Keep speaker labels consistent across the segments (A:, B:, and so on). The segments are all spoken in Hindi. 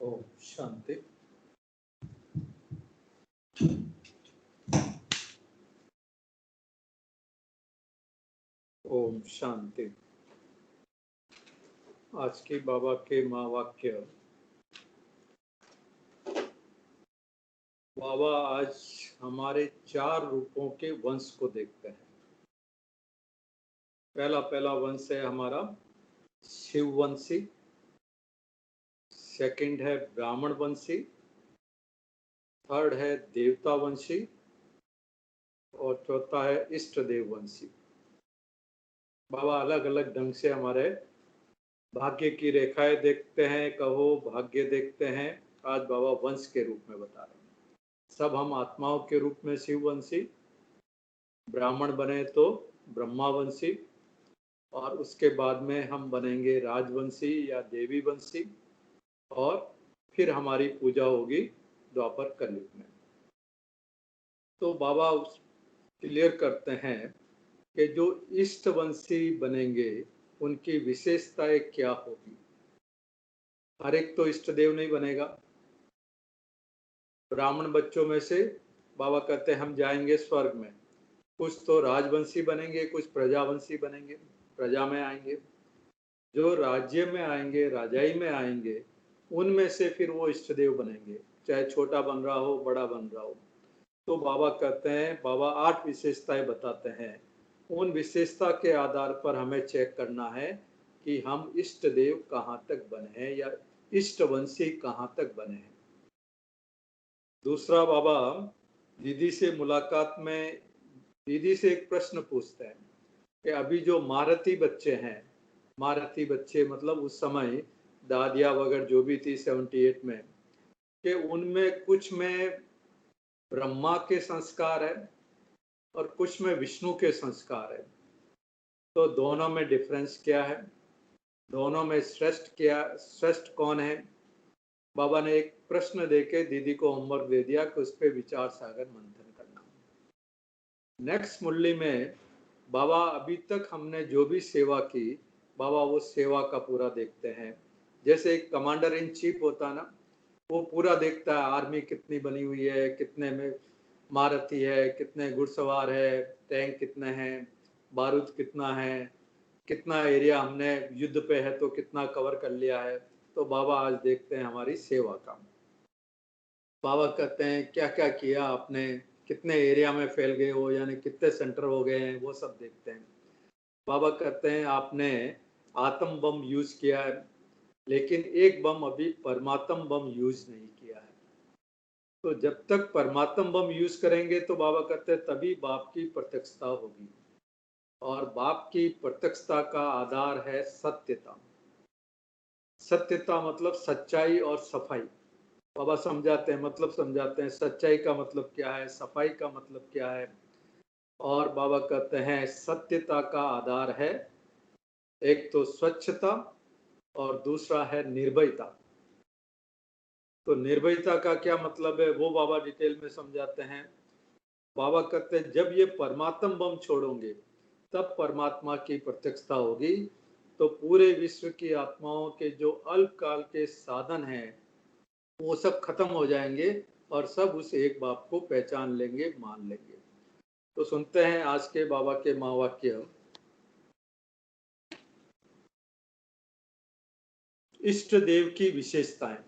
A: ओम शांति। ओम शांति। आज की बाबा के महावाक्य। बाबा आज हमारे 4 रूपों के वंश को देखते हैं। पहला वंश है हमारा शिववंशी, सेकंड है ब्राह्मण वंशी, थर्ड है देवता वंशी और चौथा है इष्ट देव वंशी। बाबा अलग अलग ढंग से हमारे भाग्य की रेखाएं देखते हैं, कहो भाग्य देखते हैं। आज बाबा वंश के रूप में बता रहे हैं। सब हम आत्माओं के रूप में शिववंशी, ब्राह्मण बने तो ब्रह्मावंशी और उसके बाद में हम बनेंगे राजवंशी या देवी वंशी और फिर हमारी पूजा होगी द्वापर कलयुग में। तो बाबा क्लियर करते हैं कि जो इष्टवंशी बनेंगे उनकी विशेषताएं क्या होगी। हर एक तो इष्ट देव नहीं बनेगा। ब्राह्मण बच्चों में से बाबा कहते हैं हम जाएंगे स्वर्ग में। कुछ तो राजवंशी बनेंगे, कुछ प्रजावंशी बनेंगे, प्रजा में आएंगे। जो राज्य में आएंगे, राजाई में आएंगे, उनमें से फिर वो इष्ट देव बनेंगे, चाहे छोटा बन रहा हो बड़ा बन रहा हो। तो बाबा कहते हैं, बाबा 8 विशेषताएं बताते हैं। उन विशेषता के आधार पर हमें चेक करना है कि हम इष्ट देव कहाँ तक बने हैं या इष्टवंशी कहाँ तक बने हैं। दूसरा, बाबा दीदी से मुलाकात में दीदी से एक प्रश्न पूछते हैं कि अभी जो महारथी बच्चे हैं, महारथी बच्चे मतलब उस समय दादिया वगैरह जो भी थी 78 में, कि उनमें कुछ में ब्रह्मा के संस्कार है और कुछ में विष्णु के संस्कार है। तो दोनों में डिफरेंस क्या है, दोनों में श्रेष्ठ कौन है। बाबा ने एक प्रश्न देके दीदी को होमवर्क दे दिया कि उस पर विचार सागर मंथन करना। नेक्स्ट मुरली में बाबा अभी तक हमने जो भी सेवा की, बाबा वो सेवा का पूरा देखते हैं। जैसे एक कमांडर इन चीफ होता ना, वो पूरा देखता है आर्मी कितनी बनी हुई है, कितने में महारथी है, कितने घुड़सवार है, टैंक कितने हैं, बारूद कितना है, कितना एरिया हमने युद्ध पे है तो कितना कवर कर लिया है। तो बाबा आज देखते हैं हमारी सेवा का। बाबा कहते हैं क्या क्या किया आपने, कितने एरिया में फैल गए हो, यानी कितने सेंटर हो गए हैं, वो सब देखते हैं। बाबा कहते हैं आपने आत्म बम यूज किया है, लेकिन एक बम अभी परमात्म बम यूज नहीं किया है। तो जब तक परमात्म बम यूज करेंगे तो बाबा कहते हैं तभी बाप की प्रत्यक्षता होगी। और बाप की प्रत्यक्षता का आधार है सत्यता। सत्यता मतलब सच्चाई और सफाई। बाबा समझाते हैं, मतलब समझाते हैं सच्चाई का मतलब क्या है, सफाई का मतलब क्या है। और बाबा कहते हैं सत्यता का आधार है एक तो स्वच्छता और दूसरा है निर्भयता। तो निर्भयता का क्या मतलब है वो बाबा डिटेल में समझाते हैं। बाबा कहते हैं जब ये परमात्म बम छोड़ोगे तब परमात्मा की प्रत्यक्षता होगी। तो पूरे विश्व की आत्माओं के जो अल्पकाल के साधन हैं वो सब खत्म हो जाएंगे और सब उस एक बाप को पहचान लेंगे, मान लेंगे। तो सुनते हैं आज के बाबा के महावाक्य। इष्ट देव की विशेषताएं।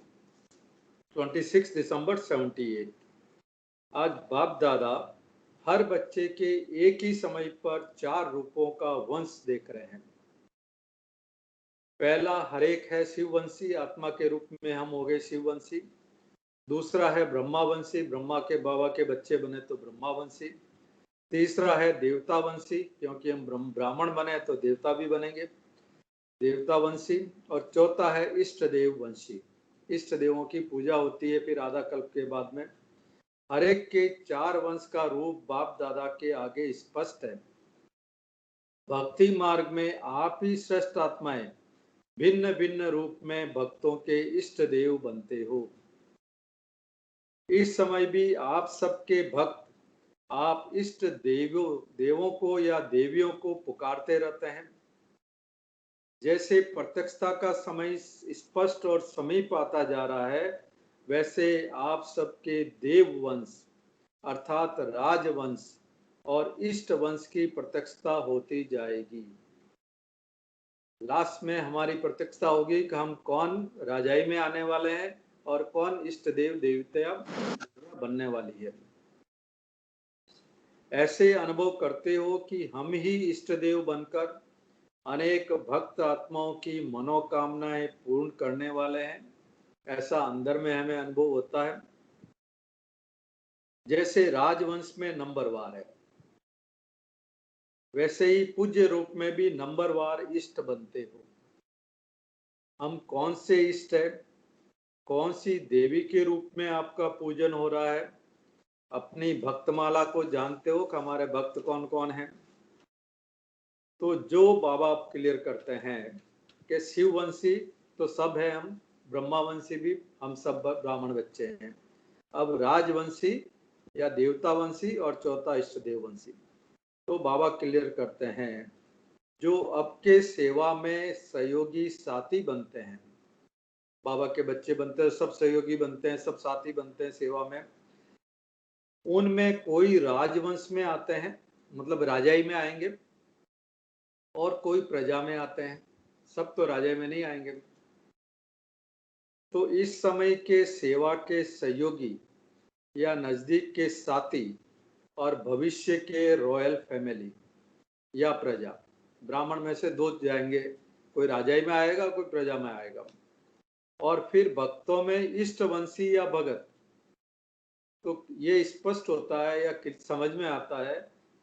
A: 26 दिसंबर 78। आज बाप दादा हर बच्चे के एक ही समय पर 4 रूपों का वंश देख रहे हैं। पहला हर एक है शिववंशी, आत्मा के रूप में हम हो गए शिववंशी। दूसरा है ब्रह्मावंशी, ब्रह्मा के बाबा के बच्चे बने तो ब्रह्मावंशी। तीसरा है देवतावंशी, क्योंकि हम ब्राह्मण बने तो देवता भी बनेंगे, देवतावंशी। और चौथा है इष्ट देव वंशी, इष्ट देवों की पूजा होती है फिर आधा कल्प के बाद में। हर एक के 4 वंश का रूप बाप दादा के आगे स्पष्ट है। भक्ति मार्ग में आप ही श्रेष्ठ आत्माएं भिन्न भिन्न रूप में भक्तों के इष्ट देव बनते हो। इस समय भी आप सबके भक्त आप इष्ट देवों को या देवियों को पुकारते रहते हैं। जैसे प्रत्यक्षता का समय स्पष्ट और समीप आता जा रहा है, वैसे आप सबके देव वंश अर्थात राजवंश और इष्ट वंश की प्रत्यक्षता होती जाएगी। लास्ट में हमारी प्रत्यक्षता होगी कि हम कौन राजाई में आने वाले हैं और कौन इष्ट देव देवता बनने वाली है। ऐसे अनुभव करते हो कि हम ही इष्ट देव बनकर अनेक भक्त आत्माओं की मनोकामनाएं पूर्ण करने वाले हैं। ऐसा अंदर में हमें अनुभव होता है। जैसे राजवंश में नंबरवार है, वैसे ही पूज्य रूप में भी नंबरवार इष्ट बनते हो। हम कौन से इष्ट है, कौन सी देवी के रूप में आपका पूजन हो रहा है, अपनी भक्तमाला को जानते हो कि हमारे भक्त कौन कौन हैं। तो जो बाबा क्लियर करते हैं कि शिववंशी तो सब है, हम ब्रह्मावंशी भी हम सब ब्राह्मण बच्चे हैं। अब राजवंशी या देवतावंशी और चौथा इष्ट देववंशी। तो बाबा क्लियर करते हैं जो आपके सेवा में सहयोगी साथी बनते हैं, बाबा के बच्चे बनते हैं, सब सहयोगी बनते हैं, सब साथी बनते हैं सेवा में। उनमें कोई राजवंश में आते हैं, मतलब राजाई में आएंगे, और कोई प्रजा में आते हैं। सब तो राजाई में नहीं आएंगे। तो इस समय के सेवा के सहयोगी या नजदीक के साथी और भविष्य के रॉयल फैमिली या प्रजा, ब्राह्मण में से दो जाएंगे, कोई राजाई में आएगा, कोई प्रजा में आएगा। और फिर भक्तों में इष्टवंशी या भगत। तो ये स्पष्ट होता है या समझ में आता है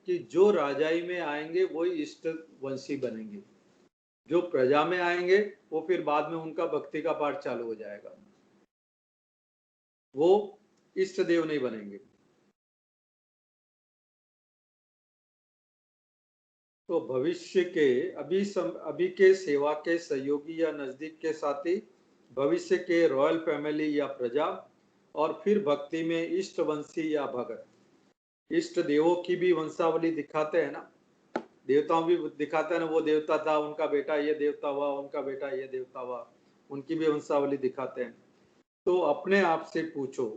A: कि जो राजाई में आएंगे वही इष्टवंशी बनेंगे, जो प्रजा में आएंगे वो फिर बाद में उनका भक्ति का पाठ चालू हो जाएगा, वो इष्ट देव नहीं बनेंगे। तो भविष्य के अभी के सेवा के सहयोगी या नजदीक के साथी, भविष्य के रॉयल फैमिली या प्रजा, और फिर भक्ति में इष्टवंशी या भगत। इष्ट देवों की भी वंशावली दिखाते हैं ना, देवताओं भी दिखाते हैं ना, वो देवता था, उनका बेटा ये देवता हुआ, उनका बेटा ये देवता हुआ, उनकी भी वंशावली दिखाते हैं। तो अपने आप से पूछो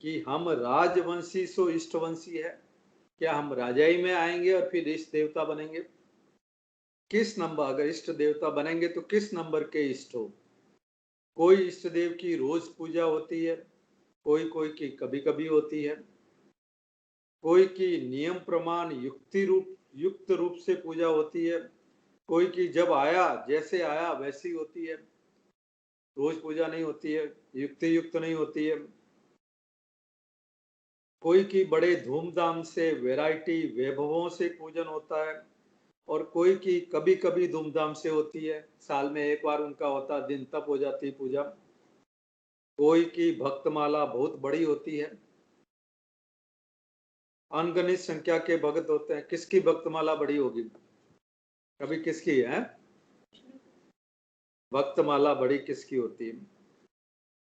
A: कि हम राजवंशी सो इष्टवंशी है, क्या हम राजाई में आएंगे और फिर इष्ट देवता बनेंगे? किस नंबर, अगर इष्ट देवता बनेंगे तो किस नंबर के इष्ट हो? कोई इष्ट देव की रोज पूजा होती है, कोई कोई की कभी कभी होती है, कोई की नियम प्रमाण युक्त रूप से पूजा होती है, कोई की जब आया जैसे आया वैसी होती है, रोज पूजा नहीं होती है, युक्त नहीं होती है। कोई की बड़े धूमधाम से वैरायटी वैभवों से पूजन होता है, और कोई की कभी कभी धूमधाम से होती है, साल में एक बार उनका होता दिन, तब हो जाती पूजा। कोई की भक्तमाला बहुत बड़ी होती है, अनगिनत संख्या के भक्त होते हैं। किसकी भक्तमाला बड़ी होगी? कभी किसकी है भक्तमाला बड़ी? किसकी होती है?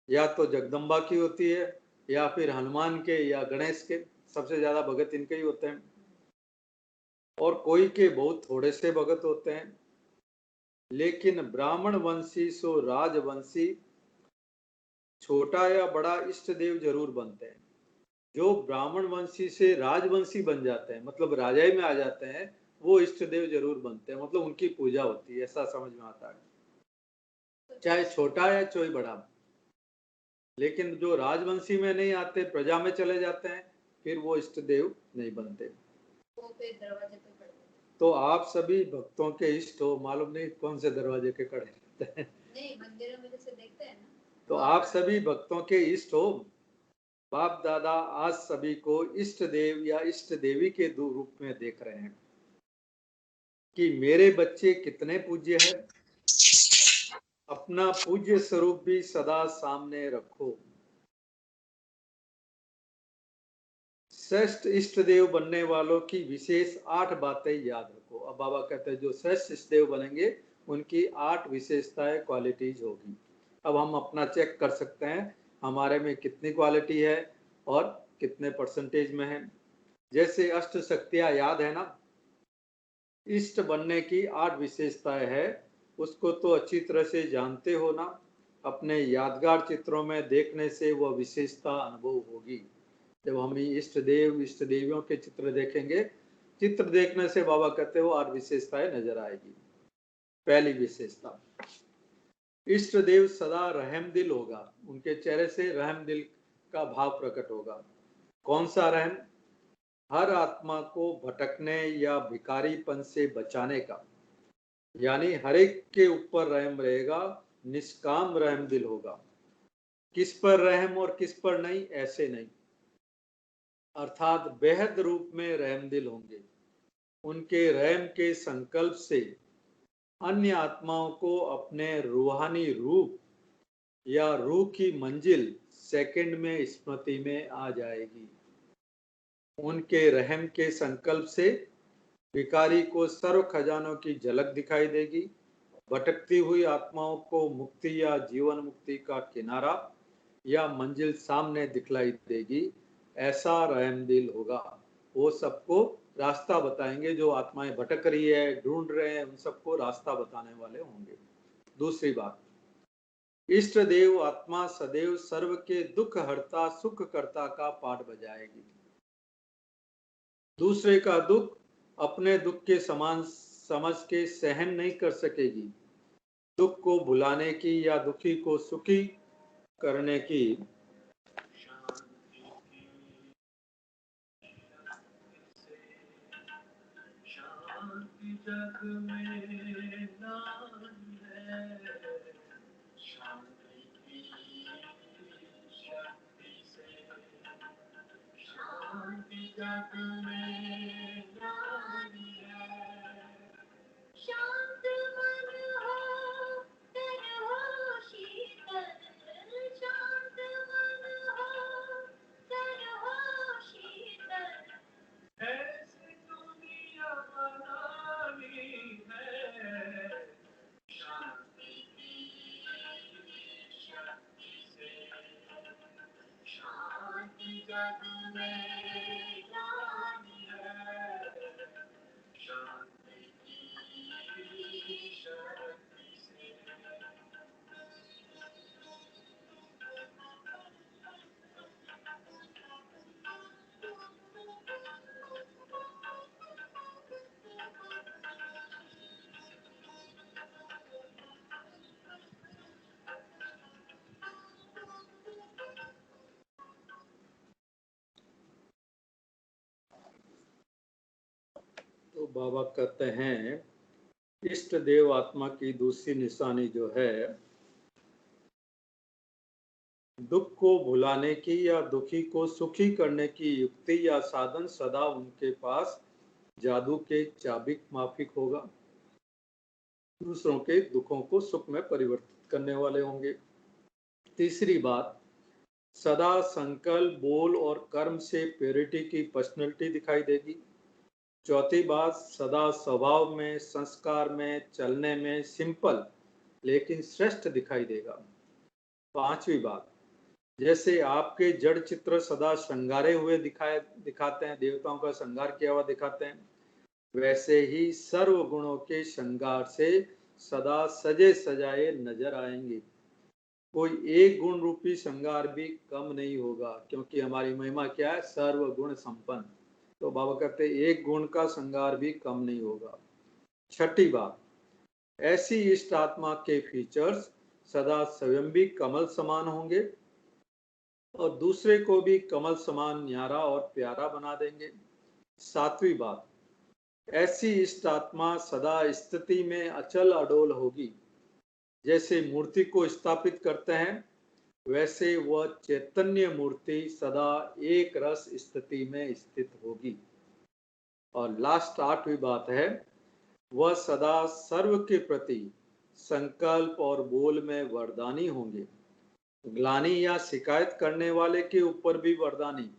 A: या तो जगदम्बा की होती है, या फिर हनुमान के या गणेश के, सबसे ज्यादा भगत इनके ही होते हैं। और कोई के बहुत थोड़े से भगत होते हैं। लेकिन ब्राह्मण वंशी सो राजवंशी छोटा या बड़ा इष्ट देव जरूर बनते हैं। जो ब्राह्मण वंशी से राजवंशी बन जाते हैं, मतलब राजाई में आ जाते हैं, वो इष्ट देव जरूर बनते हैं, मतलब उनकी पूजा होती है, ऐसा समझ में आता है, चाहे छोटा या चाहे बड़ा। लेकिन जो राजवंशी में नहीं आते, प्रजा में चले जाते हैं, फिर वो इष्ट देव नहीं बनते। तो आप सभी भक्तों के इष्ट हो, मालूम नहीं कौन से दरवाजे के कड़े रहते हैं। नहीं, मंदिरों में जैसे देखते हैं ना, तो आप सभी भक्तों के इष्ट हो। बाप दादा आज सभी को इष्ट देव या इष्ट देवी के दो रूप में देख रहे हैं कि मेरे बच्चे कितने पूज्य हैं। अपना पूज्य स्वरूप भी सदा सामने रखो। श्रेष्ठ इष्ट देव बनने वालों की विशेष 8 बातें याद रखो। अब बाबा कहते हैं जो श्रेष्ठ इष्ट देव बनेंगे उनकी 8 विशेषताएं, क्वालिटीज होगी। अब हम अपना चेक कर सकते हैं हमारे में कितनी क्वालिटी है और कितने परसेंटेज में है। जैसे अष्ट शक्तियां याद है ना, इष्ट बनने की 8 विशेषताएं है। उसको तो अच्छी तरह से जानते हो ना, अपने यादगार चित्रों में देखने से वह विशेषता अनुभव होगी। जब हम इष्ट देव इष्ट देवियों के चित्र देखेंगे, चित्र देखने से बाबा कहते हो और विशेषताएं नजर आएगी। पहली विशेषता, इष्ट देव सदा रहमदिल होगा, उनके चेहरे से रहमदिल का भाव प्रकट होगा। कौन सा रहम? हर आत्मा को भटकने या भिखारीपन से बचाने का, यानी हर एक के ऊपर रहम रहेगा, निष्काम रहमदिल होगा। किस पर रहम और किस पर नहीं, ऐसे नहीं, अर्थात बेहद रूप में रहमदिल होंगे। उनके रहम के संकल्प से अन्य आत्माओं को अपने रूहानी रूप या रूह की मंजिल सेकंड में स्मृति में आ जाएगी। उनके रहम के संकल्प से भिखारी को सर्व खजानों की झलक दिखाई देगी। भटकती हुई आत्माओं को मुक्ति या जीवन मुक्ति का किनारा या मंजिल सामने दिखलाई देगी। ऐसा रहमदिल होगा। वो सबको रास्ता बताएंगे, जो आत्माएं भटक रही है, ढूंढ रहे हैं, उन सबको रास्ता बताने वाले होंगे। दूसरी बात, इष्ट देव आत्मा सदैव सर्व के दुख हरता सुख करता का पाठ बजाएगी। दूसरे का दुख अपने दुख के समान समझ के सहन नहीं कर सकेगी। दुख को भुलाने की या दुखी को सुखी करने की जग में नाम है, शांति की शक्ति से, शांति जग में नाम है। शांत मन हो तन हो शीतल, शांत मन हो तन हो शीतल, ऐसी दुनिया बनानी है, शांति की शक्ति से, शांति जग में लानी है, शांति की शक्ति से। तो बाबा कहते हैं, इष्ट देव आत्मा की दूसरी निशानी जो है, दुख को भुलाने की या दुखी को सुखी करने की युक्ति या साधन सदा उनके पास जादू के चाबिक माफिक होगा। दूसरों के दुखों को सुख में परिवर्तित करने वाले होंगे। तीसरी बात, सदा संकल्प बोल और कर्म से प्योरिटी की पर्सनैलिटी दिखाई देगी। चौथी बात, सदा स्वभाव में, संस्कार में, चलने में सिंपल लेकिन श्रेष्ठ दिखाई देगा। पांचवी बात, जैसे आपके जड़ चित्र सदा श्रृंगारे हुए दिखाते हैं, देवताओं का श्रृंगार किया हुआ दिखाते हैं, वैसे ही सर्व गुणों के श्रृंगार से सदा सजे सजाए नजर आएंगे। कोई एक गुण रूपी श्रृंगार भी कम नहीं होगा, क्योंकि हमारी महिमा क्या है, सर्व गुण संपन्न। तो बाबा कहते हैं एक गुण का श्रृंगार भी कम नहीं होगा। छठी बात, ऐसी इष्ट आत्मा के फीचर्स सदा स्वयं भी कमल समान होंगे और दूसरे को भी कमल समान न्यारा और प्यारा बना देंगे। सातवीं बात, ऐसी इष्ट आत्मा सदा स्थिति में अचल अडोल होगी। जैसे मूर्ति को स्थापित करते हैं, वैसे वह चैतन्य मूर्ति सदा एक रस स्थिति में स्थित होगी। और लास्ट आठवीं बात है, वह सदा सर्व के प्रति संकल्प और बोल में वरदानी होंगे। ग्लानि या शिकायत करने वाले के ऊपर भी वरदानी,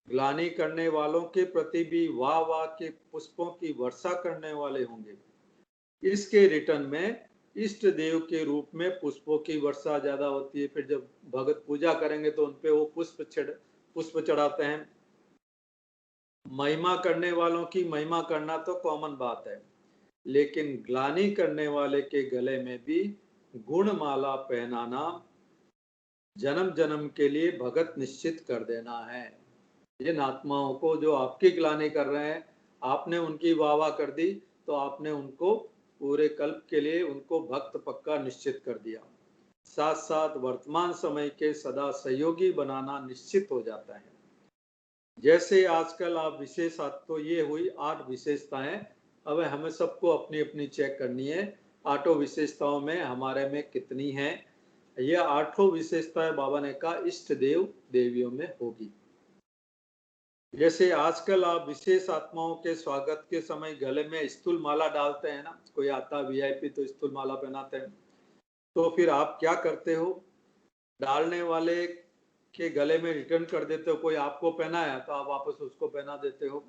A: ग्लानि करने वालों के प्रति भी वाह वाह के पुष्पों की वर्षा करने वाले होंगे। इसके रिटर्न में इष्ट देव के रूप में पुष्पों की वर्षा ज्यादा होती है। फिर जब भगत पूजा करेंगे तो उनपे वो पुष्प चढ़ाते हैं। महिमा करने वालों की महिमा करना तो कॉमन बात है, लेकिन ग्लानि करने वाले के गले में भी गुणमाला पहनाना जन्म जन्म के लिए भगत निश्चित कर देना है। जिन आत्माओं को जो आपकी ग्लानि कर रहे हैं, आपने उनकी वाह वाह कर दी, तो आपने उनको पूरे कल्प के लिए उनको भक्त पक्का निश्चित कर दिया। साथ साथ वर्तमान समय के सदा सहयोगी बनाना निश्चित हो जाता है। जैसे आजकल आप विशेष तो ये हुई 8 विशेषताएं। अब हमें सबको अपनी अपनी चेक करनी है, 8 विशेषताओं में हमारे में कितनी हैं। ये 8 विशेषताएं बाबा ने कहा इष्ट देव देवियों में होगी। जैसे आजकल आप विशेष आत्माओं के स्वागत के समय गले में स्थूल माला डालते हैं ना, कोई आता वीआईपी तो स्थूल माला पहनाते हैं, तो फिर आप क्या करते हो, डालने वाले के गले में रिटर्न कर देते हो। कोई आपको पहनाया तो आप वापस उसको पहना देते हो।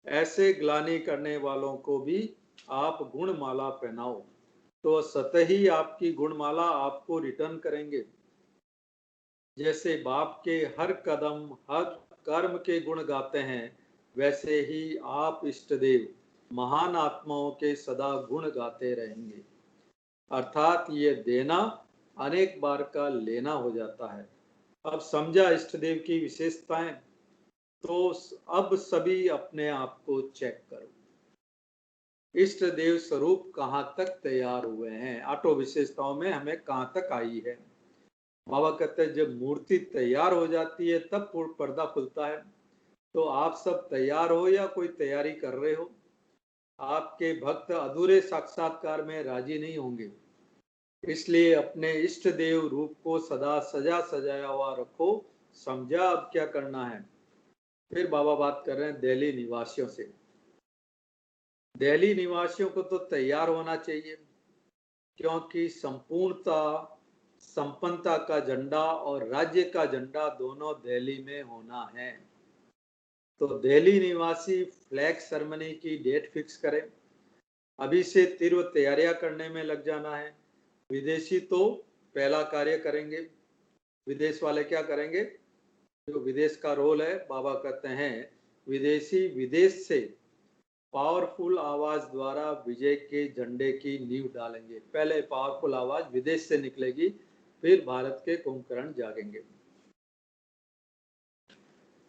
A: ऐसे ग्लानि करने वालों को भी आप गुणमाला पहनाओ, तो सतही आपकी गुणमाला आपको रिटर्न करेंगे। जैसे बाप के हर कदम हर कर्म के गुण गाते हैं, वैसे ही आप इष्ट देव महान आत्माओं के सदा गुण गाते रहेंगे। अर्थात ये देना अनेक बार का लेना हो जाता है। अब समझा इष्ट देव की विशेषताएं, तो अब सभी अपने आप को चेक करो, इष्ट देव स्वरूप कहाँ तक तैयार हुए हैं, 8 विशेषताओं में हमें कहाँ तक आई है। बाबा कहते हैं जब मूर्ति तैयार हो जाती है तब पर्दा खुलता है। तो आप सब तैयार हो या कोई तैयारी कर रहे हो? आपके भक्त अधूरे साक्षात्कार में राजी नहीं होंगे, इसलिए अपने इष्ट देव रूप को सदा सजा सजाया हुआ रखो। समझा अब क्या करना है। फिर बाबा बात कर रहे हैं दिल्ली निवासियों से। दिल्ली निवासियों को तो तैयार होना चाहिए, क्योंकि संपूर्णता संपन्नता का झंडा और राज्य का झंडा दोनों दिल्ली में होना है। तो दिल्ली निवासी फ्लैग सेरेमनी की डेट फिक्स करें, अभी से तीव्र तैयारियां करने में लग जाना है। विदेशी तो पहला कार्य करेंगे। विदेश वाले क्या करेंगे, जो विदेश का रोल है, बाबा कहते हैं विदेशी विदेश से पावरफुल आवाज द्वारा विजय के झंडे की नींव डालेंगे। पहले पावरफुल आवाज विदेश से निकलेगी, फिर भारत के कुंभकर्ण जागेंगे।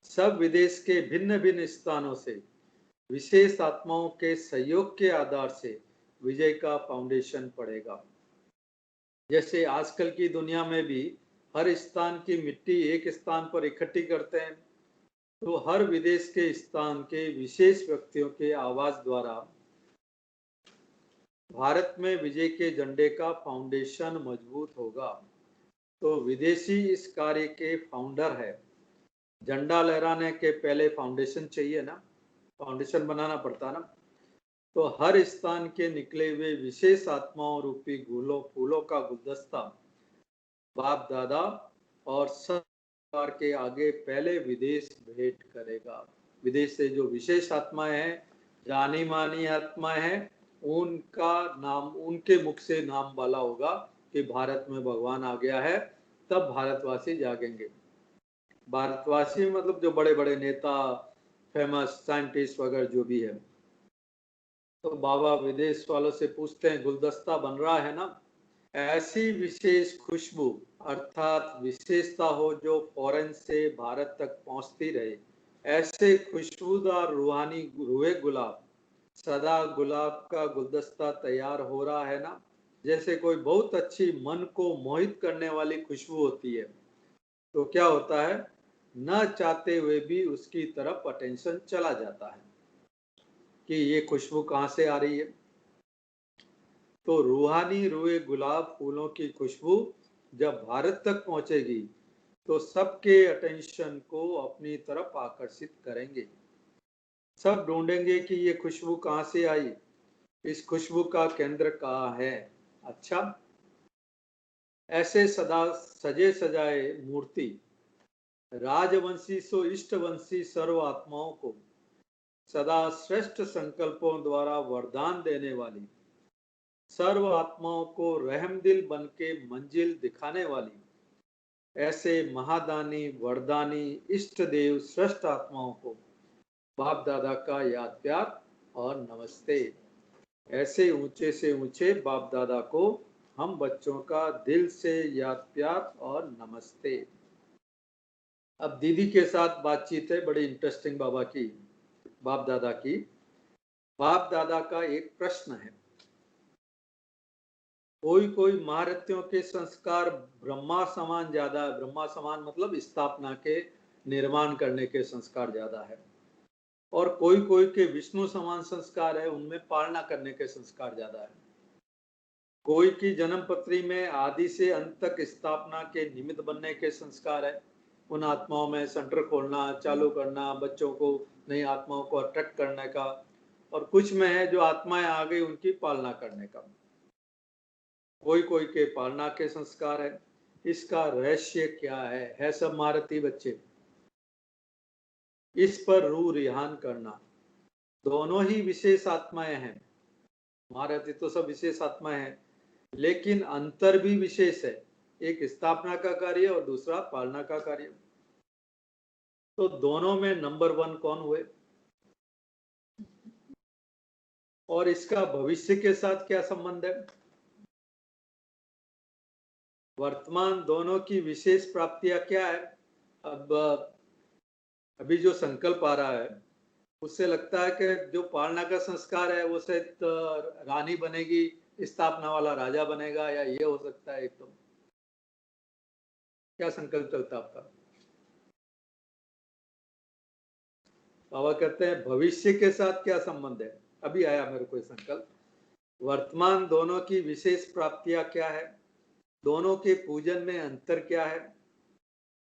A: सब विदेश के भिन्न भिन्न स्थानों से विशेष आत्माओं के सहयोग के आधार से विजय का फाउंडेशन पड़ेगा। जैसे आजकल की दुनिया में भी हर स्थान की मिट्टी एक स्थान पर इकट्ठी करते हैं, तो हर विदेश के स्थान के विशेष व्यक्तियों के आवाज द्वारा भारत में विजय के झंडे का फाउंडेशन मजबूत होगा। तो विदेशी इस कार्य के फाउंडर है। झंडा लहराने के पहले फाउंडेशन चाहिए ना, फाउंडेशन बनाना पड़ता ना। तो हर स्थान के निकले हुए विशेष आत्माओं रूपी फूलों का गुलदस्ता बाप दादा और सरकार के आगे पहले विदेश भेंट करेगा। विदेश से जो विशेष आत्माएं हैं, जानी मानी आत्माएं हैं, उनका नाम उनके मुख से नाम वाला होगा कि भारत में भगवान आ गया है, तब भारतवासी जागेंगे। भारतवासी मतलब जो बड़े बड़े नेता, फेमस साइंटिस्ट वगैरह जो भी है। तो बाबा विदेश वालों से पूछते हैं गुलदस्ता बन रहा है ना, ऐसी विशेष खुशबू अर्थात विशेषता हो जो फॉरेन से भारत तक पहुंचती रहे। ऐसे खुशबूदार रूहानी रुए गुलाब, सदा गुलाब का गुलदस्ता तैयार हो रहा है ना। जैसे कोई बहुत अच्छी मन को मोहित करने वाली खुशबू होती है, तो क्या होता है, न चाहते हुए भी उसकी तरफ अटेंशन चला जाता है कि ये खुशबू कहाँ से आ रही है। तो रूहानी रुए गुलाब फूलों की खुशबू जब भारत तक पहुंचेगी तो सबके अटेंशन को अपनी तरफ आकर्षित करेंगे। सब ढूंढेंगे कि ये खुशबू कहाँ से आई, इस खुशबू का केंद्र कहाँ है। अच्छा, ऐसे सदा सजे सजाए मूर्ति राजवंशी सो इष्टवंशी सर्व आत्माओं को सदा श्रेष्ठ संकल्पों द्वारा वरदान देने वाली, सर्व आत्माओं को रहमदिल बन के मंजिल दिखाने वाली, ऐसे महादानी वरदानी इष्ट देव श्रेष्ठ आत्माओं को बाप दादा का याद प्यार और नमस्ते। ऐसे ऊंचे से ऊंचे बाप दादा को हम बच्चों का दिल से याद प्यार और नमस्ते। अब दीदी के साथ बातचीत है, बड़ी इंटरेस्टिंग बाबा की, बाप दादा की। बाप दादा का एक प्रश्न है, कोई कोई महारथियों के संस्कार ब्रह्मा समान ज्यादा है। ब्रह्मा समान मतलब स्थापना के, निर्माण करने के संस्कार ज्यादा है। और कोई कोई के विष्णु समान संस्कार है, उनमें पालना करने के संस्कार ज्यादा है। कोई की जन्म पत्री में आदि से अंत तक स्थापना के निमित्त बनने के संस्कार है, उन आत्माओं में सेंटर खोलना, चालू करना, बच्चों को, नई आत्माओं को अट्रैक्ट करने का। और कुछ में है जो आत्माएं आ गई उनकी पालना करने का। कोई कोई के पालना के संस्कार है। इसका रहस्य क्या है सब महारथी बच्चे। इस पर रू रिहान करना। दोनों ही विशेष आत्माएं हैं, महारथी तो सब विशेष आत्माएं हैं, लेकिन अंतर भी विशेष है। एक स्थापना का कार्य और दूसरा पालना का कार्य। तो दोनों में नंबर 1 कौन हुए? और इसका भविष्य के साथ क्या संबंध है? वर्तमान दोनों की विशेष प्राप्तियां क्या है? अब अभी जो संकल्प आ रहा है उससे लगता है कि जो पालना का संस्कार है वो शायद रानी बनेगी, स्थापना वाला राजा बनेगा, या ये हो सकता है। एकदम क्या संकल्प चलता है आपका? बाबा कहते हैं भविष्य के साथ क्या संबंध है। अभी आया मेरे को संकल्प। वर्तमान दोनों की विशेष प्राप्तियां क्या है, दोनों के पूजन में अंतर क्या है,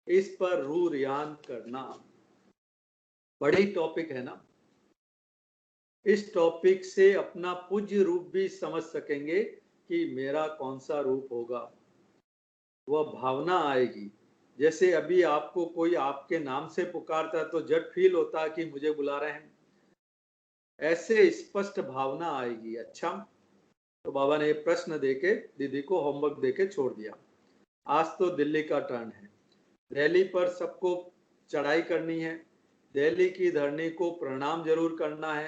A: इस पर रू रियान करना। बड़ी टॉपिक है ना। इस टॉपिक से अपना पूज्य रूप भी समझ सकेंगे कि मेरा कौन सा रूप होगा। वह भावना आएगी। जैसे अभी आपको कोई आपके नाम से पुकारता है तो झट फील होता है कि मुझे बुला रहे हैं, ऐसे स्पष्ट भावना आएगी। अच्छा, तो बाबा ने प्रश्न देके दीदी को होमवर्क देके छोड़ दिया। आज तो दिल्ली का टर्न है। दिल्ली पर सबको चढ़ाई करनी है। दिल्ली की धरनी को प्रणाम जरूर करना है।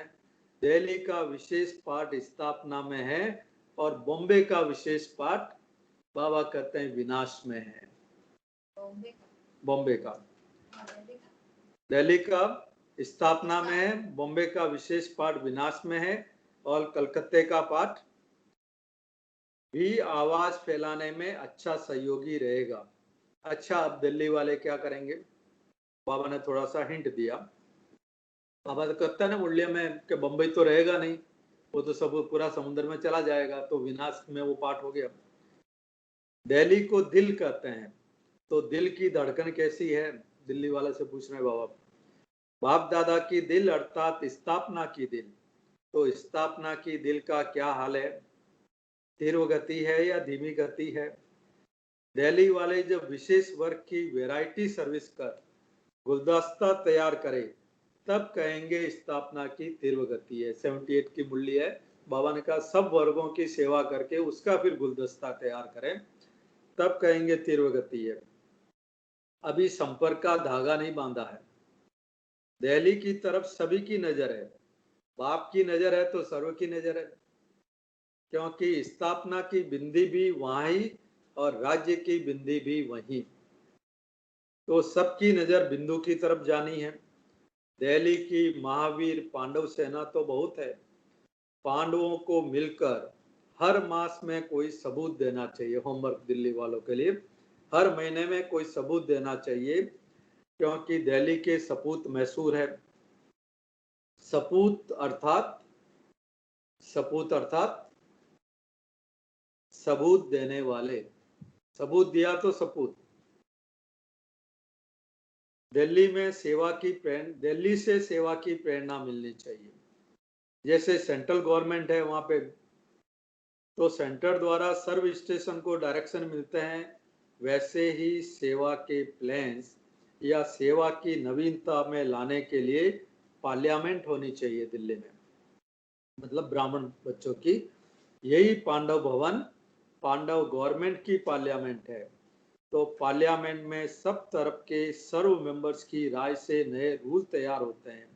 A: दिल्ली का विशेष पाठ स्थापना में है और बॉम्बे का विशेष पाठ बाबा कहते हैं विनाश में है। बॉम्बे का, दिल्ली का स्थापना में है, बॉम्बे का विशेष पाठ विनाश में है, और कलकत्ते का पाठ भी आवाज फैलाने में अच्छा सहयोगी रहेगा। अच्छा, अब दिल्ली वाले क्या करेंगे? बाबा ने थोड़ा सा हिंट दिया। बाबा तो कहता है ना मुरलिया में कि बम्बई तो रहेगा नहीं, वो तो सब पूरा समुद्र में चला जाएगा, तो विनाश में वो पाठ हो गया। दिल्ली को दिल कहते हैं, तो दिल की धड़कन कैसी है? दिल्ली वाले से पूछ रहे बाबा। बाप दादा की दिल अर्थात स्थापना की दिल। तो स्थापना की दिल का क्या हाल है? तीव्र गति है या धीमी गति है? दिल्ली वाले जब विशेष वर्ग की वैरायटी सर्विस कर गुलदस्ता तैयार करे तब कहेंगे स्थापना की तीव्र गति है। 78 की मूल्य है। बाबा ने कहा सब वर्गों की सेवा करके उसका फिर गुलदस्ता तैयार करें तब कहेंगे तीव्र गति है। अभी संपर्क का धागा नहीं बांधा है। दिल्ली की तरफ सभी की नजर है। बाप की नजर है तो सर्व की नजर है, क्योंकि स्थापना की बिंदी भी वहीं और राज्य की बिंदी भी वहीं। तो सबकी नजर बिंदु की तरफ जानी है। दिल्ली की महावीर पांडव सेना तो बहुत है। पांडवों को मिलकर हर मास में कोई सबूत देना चाहिए। होमवर्क दिल्ली वालों के लिए, हर महीने में कोई सबूत देना चाहिए, क्योंकि दिल्ली के सपूत मैसूर है। सपूत अर्थात, सपूत अर्थात सबूत देने वाले। सबूत दिया तो सपूत। दिल्ली में सेवा की प्रेरणा, दिल्ली से सेवा की प्रेरणा मिलनी चाहिए। जैसे सेंट्रल गवर्नमेंट है वहां पे, तो सेंटर द्वारा सर्व स्टेशन को डायरेक्शन मिलते हैं, वैसे ही सेवा के प्लान्स या सेवा की नवीनता में लाने के लिए पार्लियामेंट होनी चाहिए दिल्ली में, मतलब ब्राह्मण बच्चों की। यही पांडव भवन, पांडव गवर्नमेंट की पार्लियामेंट है। तो पार्लियामेंट में सब तरफ के सर्व मेंबर्स की राय से नए रूल तैयार होते हैं।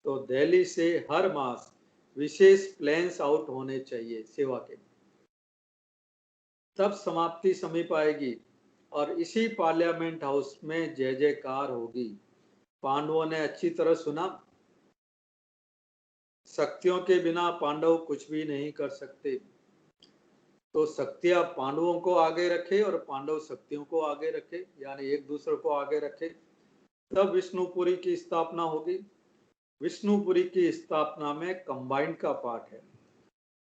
A: तो दिल्ली से हर मास विशेष प्लान्स आउट होने चाहिए सेवा के, तब समाप्ति समीप आएगी और इसी पार्लियामेंट हाउस में जय जयकार होगी। पांडवों ने अच्छी तरह सुना, शक्तियों के बिना पांडव कुछ भी नहीं कर सकते। तो शक्तियां पांडवों को आगे रखे और पांडव शक्तियों को आगे रखे, यानी एक दूसरे को आगे रखे, तब विष्णुपुरी की स्थापना होगी। विष्णुपुरी की स्थापना में कंबाइंड का पार्ट है,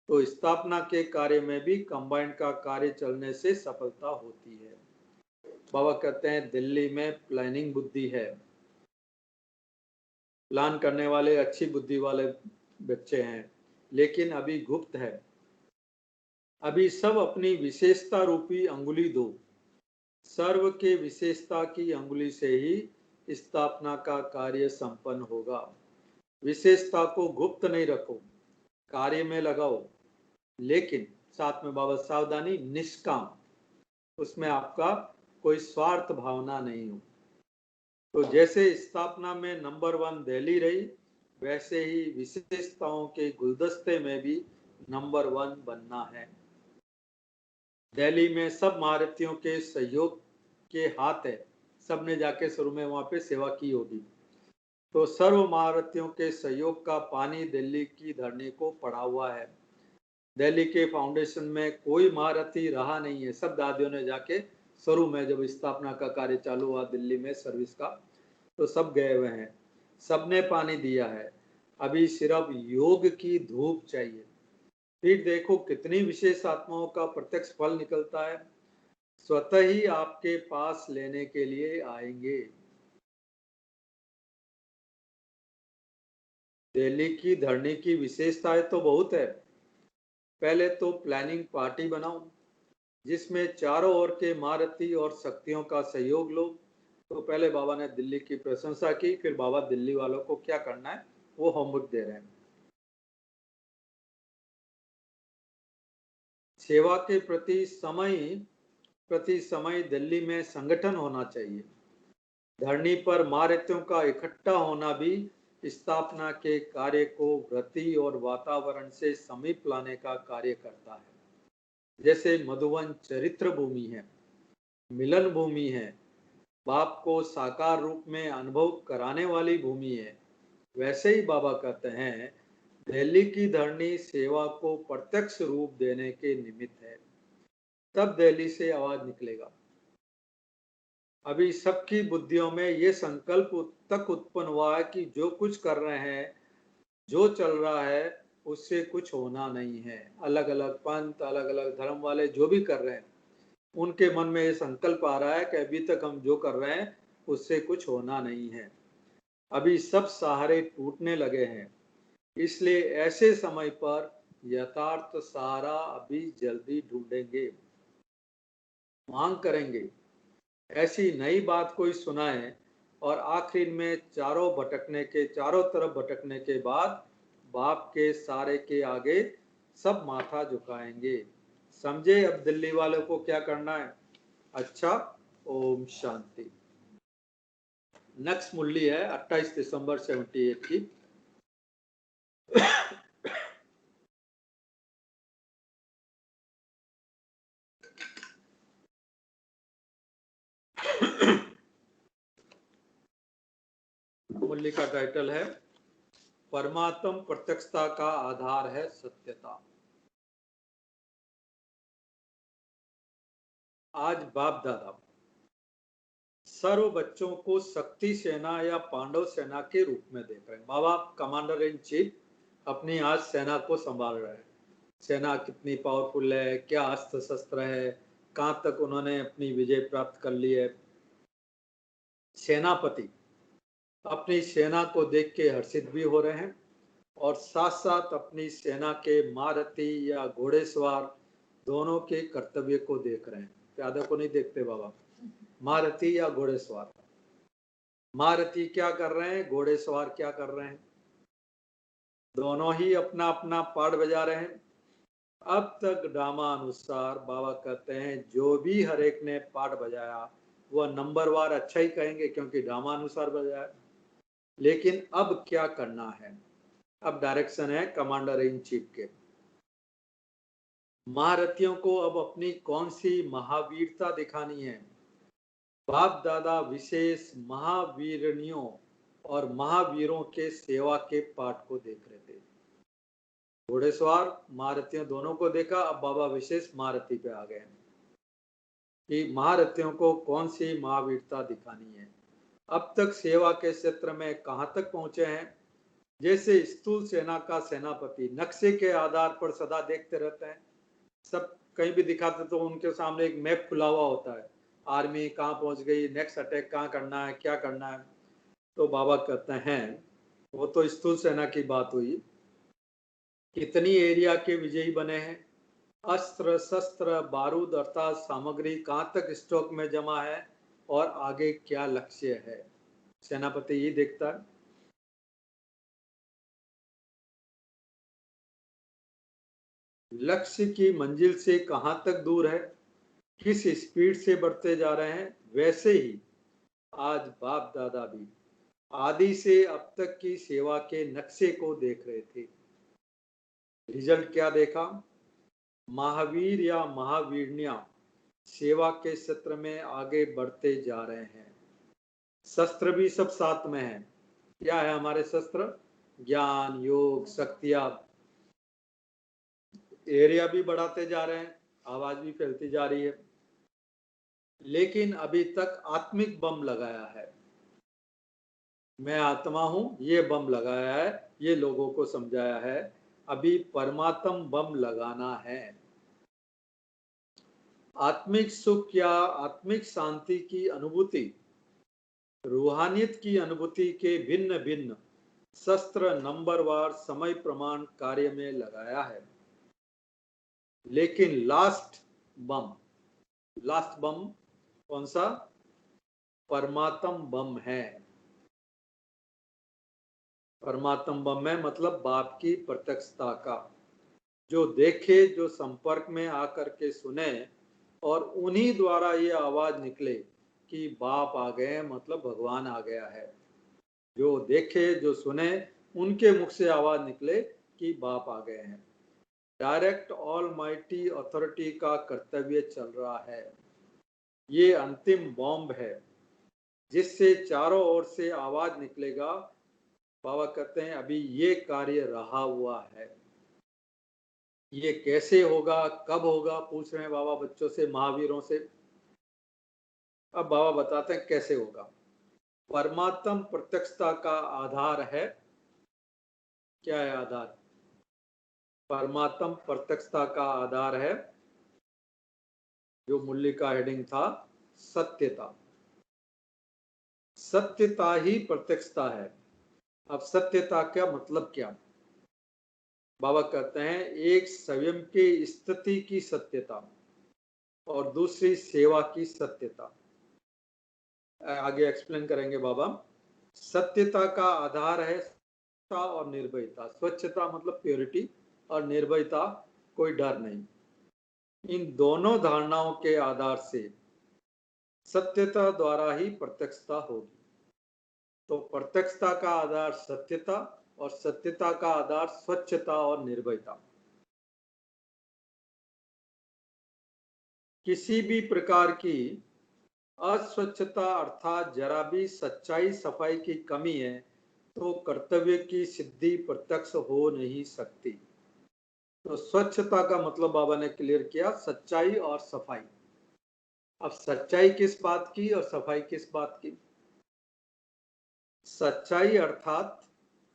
A: तो स्थापना के कार्य में भी कंबाइंड का कार्य चलने से सफलता होती है। बाबा कहते हैं दिल्ली में प्लानिंग बुद्धि है, प्लान करने वाले अच्छी बुद्धि वाले बच्चे हैं, लेकिन अभी गुप्त है। अभी सब अपनी विशेषता रूपी अंगुली दो, सर्व के विशेषता की अंगुली से ही स्थापना का कार्य संपन्न होगा। विशेषता को गुप्त नहीं रखो, कार्य में लगाओ, लेकिन साथ में बाबा सावधानी, निष्काम, उसमें आपका कोई स्वार्थ भावना नहीं हो। तो जैसे स्थापना में नंबर 1 दिल्ली रही, वैसे ही विशेषताओं के गुलदस्ते में भी नंबर 1 बनना है। दिल्ली में सब महारथियों के सहयोग के हाथ है, सबने जाके शुरू में वहां पे सेवा की होगी। तो सर्व महारथियों के सहयोग का पानी दिल्ली की धरनी को पड़ा हुआ है। दिल्ली के फाउंडेशन में कोई महारथी रहा नहीं है, सब दादियों ने जाके शुरू में जब स्थापना का कार्य चालू हुआ दिल्ली में सर्विस का, तो सब गए हुए हैं, सबने पानी दिया है। अभी सिर्फ योग की धूप चाहिए, फिर देखो कितनी विशेष आत्माओं का प्रत्यक्ष फल निकलता है, स्वतः ही आपके पास लेने के लिए आएंगे। दिल्ली की धरनी की विशेषताएं तो बहुत है। पहले तो प्लानिंग पार्टी बनाओ, जिसमें चारों ओर के महारथी और शक्तियों का सहयोग लो। तो पहले बाबा ने दिल्ली की प्रशंसा की, फिर बाबा दिल्ली वालों को क्या करना है वो होमवर्क दे रहे हैं। सेवा के प्रति समय दिल्ली में संगठन होना चाहिए। धरनी पर महारथियों का इकट्ठा होना भी स्थापना के कार्य को वृत्ति और वातावरण से समीप लाने का कार्य करता है। जैसे मधुवन चरित्र भूमि है, मिलन भूमि है, बाप को साकार रूप में अनुभव कराने वाली भूमि है, वैसे ही बाबा कहते हैं दिल्ली की धरनी सेवा को प्रत्यक्ष रूप देने के निमित्त है, तब दिल्ली से आवाज निकलेगा। अभी सबकी बुद्धियों में ये संकल्प तक उत्पन्न हुआ है कि जो कुछ कर रहे हैं, जो चल रहा है, उससे कुछ होना नहीं है। अलग अलग पंथ, अलग अलग धर्म वाले जो भी कर रहे हैं, उनके मन में ये संकल्प आ रहा है कि अभी तक हम जो कर रहे हैं उससे कुछ होना नहीं है। अभी सब सहारे टूटने लगे हैं, इसलिए ऐसे समय पर यथार्थ सहारा अभी जल्दी ढूंढेंगे, मांग करेंगे। ऐसी नई बात कोई सुनाए और आखिर में चारों तरफ भटकने के बाद बाप के सारे के आगे सब माथा झुकाएंगे। समझे अब दिल्ली वालों को क्या करना है? अच्छा, ओम शांति। नेक्स्ट मुरली है 28 दिसंबर 78 की। मुरली का टाइटल है परमात्म प्रत्यक्षता का आधार है सत्यता। आज बाप दादा सर्व बच्चों को शक्ति सेना या पांडव सेना के रूप में देख रहे हैं। बाबा कमांडर इन चीफ अपनी आज सेना को संभाल रहे हैं। सेना कितनी पावरफुल है, क्या अस्त्र शस्त्र है, कहाँ तक उन्होंने अपनी विजय प्राप्त कर ली है। सेनापति अपनी सेना को देख के हर्षित भी हो रहे हैं और साथ साथ अपनी सेना के महारथी या घोड़ेसवार दोनों के कर्तव्य को देख रहे हैं। प्यादे को नहीं देखते बाबा, महारथी या घोड़ेसवार। महारथी क्या कर रहे हैं, घोड़ेसवार क्या कर रहे हैं, दोनों ही अपना अपना पार्ट बजा रहे हैं। अब तक ड्रामा अनुसार बाबा कहते हैं जो भी हर एक ने पार्ट बजाया वह नंबरवार अच्छा ही कहेंगे क्योंकि ड्रामा अनुसार बजाया। लेकिन अब क्या करना है, अब डायरेक्शन है कमांडर इन चीफ के। महारथियों को अब अपनी कौन सी महावीरता दिखानी है। बाप दादा विशेष महावीरनियों और महावीरों के सेवा के पाठ को देख रहे थे। घोड़ेसवार महारथियों दोनों को देखा, अब बाबा विशेष महारथी पे आ गए कि महारथियों को कौन सी महावीरता दिखानी है। अब तक सेवा के क्षेत्र में कहां तक पहुंचे हैं। जैसे स्थूल सेना का सेनापति नक्शे के आधार पर सदा देखते रहते हैं, सब कहीं भी दिखाते तो उनके सामने एक मैप खुला हुआ होता है, आर्मी कहाँ पहुंच गई, नेक्स्ट अटैक कहाँ करना है, क्या करना है। तो बाबा कहते हैं वो तो स्थूल सेना की बात हुई, कितनी एरिया के विजयी बने हैं, अस्त्र शस्त्र बारूद अर्थात सामग्री कहाँ तक स्टॉक में जमा है और आगे क्या लक्ष्य है। सेनापति ये देखता है। लक्ष्य की मंजिल से कहां तक दूर है, किस स्पीड से बढ़ते जा रहे हैं। वैसे ही आज बाप दादा भी आदि से अब तक की सेवा के नक्शे को देख रहे थे। रिजल्ट क्या देखा, महावीर या महावीरनिया सेवा के क्षेत्र में आगे बढ़ते जा रहे हैं। शस्त्र भी सब साथ में है। क्या है हमारे शस्त्र, ज्ञान योग शक्तियां। एरिया भी बढ़ाते जा रहे हैं, आवाज भी फैलती जा रही है। लेकिन अभी तक आत्मिक बम लगाया है, मैं आत्मा हूं, ये बम लगाया है, ये लोगों को समझाया है। अभी परमात्म बम लगाना है। आत्मिक सुख या आत्मिक शांति की अनुभूति, रूहानियत की अनुभूति के भिन्न भिन्न शस्त्र नंबरवार समय प्रमाण कार्य में लगाया है। लेकिन लास्ट बम कौन सा, परमात्म बम है। परमात्म बम है मतलब बाप की प्रत्यक्षता का, जो देखे, जो संपर्क में आकर के सुने और उन्हीं द्वारा ये आवाज निकले कि बाप आ गए, मतलब भगवान आ गया है। जो देखे जो सुने उनके मुख से आवाज निकले कि बाप आ गए हैं। डायरेक्ट ऑलमाइटी अथॉरिटी का कर्तव्य चल रहा है। ये अंतिम बॉम्ब है जिससे चारों ओर से आवाज निकलेगा। बाबा कहते हैं अभी ये कार्य रहा हुआ है। ये कैसे होगा, कब होगा, पूछ रहे हैं बाबा बच्चों से, महावीरों से। अब बाबा बताते हैं कैसे होगा। परमात्म प्रत्यक्षता का आधार है, क्या है आधार, परमात्म प्रत्यक्षता का आधार है, जो मुरली का हेडिंग था, सत्यता। सत्यता ही प्रत्यक्षता है। अब सत्यता का मतलब क्या। बाबा कहते हैं एक स्वयं के स्थिति की सत्यता और दूसरी सेवा की सत्यता। आगे एक्सप्लेन करेंगे बाबा। सत्यता का आधार है स्वच्छता और निर्भयता। स्वच्छता मतलब प्योरिटी और निर्भयता कोई डर नहीं। इन दोनों धारणाओं के आधार से सत्यता द्वारा ही प्रत्यक्षता होगी। तो प्रत्यक्षता का आधार सत्यता और सत्यता का आधार स्वच्छता और निर्भयता। किसी भी प्रकार की अस्वच्छता अर्थात जरा भी सच्चाई सफाई की कमी है तो कर्तव्य की सिद्धि प्रत्यक्ष हो नहीं सकती। तो स्वच्छता का मतलब बाबा ने क्लियर किया, सच्चाई और सफाई। अब सच्चाई किस बात की और सफाई किस बात की। सच्चाई अर्थात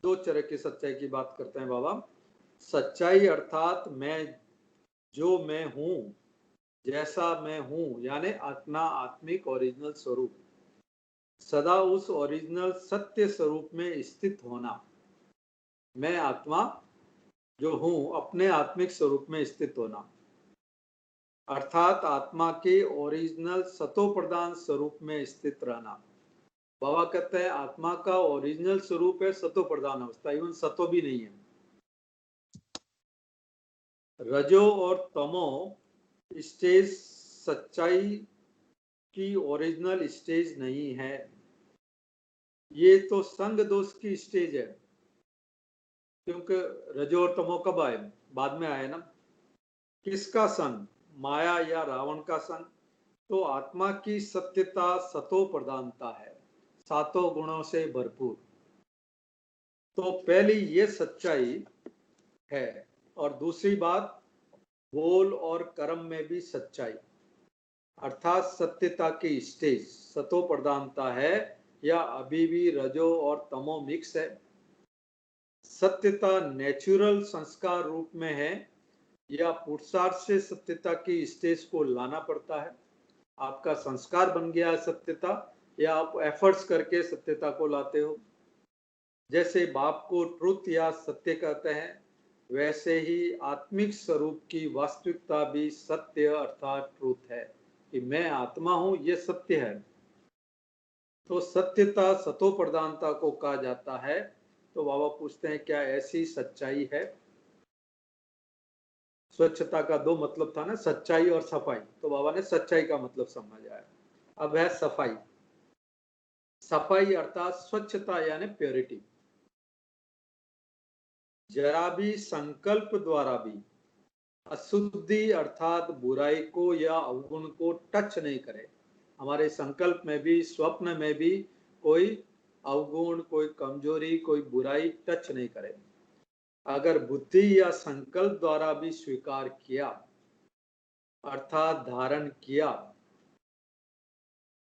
A: दो तरह की सच्चाई की बात करते हैं बाबा। सच्चाई अर्थात मैं हूं, जैसा मैं हूं, यानी अपना आत्मिक ओरिजिनल स्वरूप, सदा उस ओरिजिनल सत्य स्वरूप में स्थित होना। मैं आत्मा जो हूं अपने आत्मिक स्वरूप में स्थित होना, अर्थात आत्मा के ओरिजिनल सतो प्रधान स्वरूप में स्थित रहना। बाबा कहते हैं आत्मा का ओरिजिनल स्वरूप है सतो प्रधान अवस्था, इवन सतो भी नहीं है। रजो और तमो स्टेज सच्चाई की ओरिजिनल स्टेज नहीं है, ये तो संग दोष की स्टेज है। क्योंकि रजो और तमो कब आए? बाद में आए ना। किसका संग, माया या रावण का संग? तो आत्मा की सत्यता सतो प्रधानता है, सातों गुणों से भरपूर। तो पहली ये सच्चाई है। और दूसरी बात, बोल और कर्म में भी सच्चाई, अर्थात सत्यता की स्टेज सतो प्रधानता है या अभी भी रजो और तमो मिक्स है? सत्यता नेचुरल संस्कार रूप में है या पुरुषार्थ से सत्यता की स्टेज को लाना पड़ता है? आपका संस्कार बन गया है सत्यता, या आप एफर्ट्स करके सत्यता को लाते हो? जैसे बाप को ट्रुथ या सत्य कहते हैं, वैसे ही आत्मिक स्वरूप की वास्तविकता भी सत्य अर्थात ट्रुथ है, कि मैं आत्मा हूं, ये सत्य है। तो सत्यता सतो प्रधानता को कहा जाता है। तो बाबा पूछते हैं, क्या ऐसी सच्चाई है? स्वच्छता का दो मतलब था ना, सच्चाई और सफाई। तो बाबा ने सच्चाई का मतलब समझाया। अब है सफाई। सफाई अर्थात स्वच्छता यानी प्योरिटी। जरा भी संकल्प द्वारा भी अशुद्धि अर्थात बुराई को या अवगुण को टच नहीं करे। हमारे संकल्प में भी, स्वप्न में भी कोई अवगुण, कोई कमजोरी, कोई बुराई टच नहीं करे। अगर बुद्धि या संकल्प द्वारा भी स्वीकार किया अर्थात धारण किया,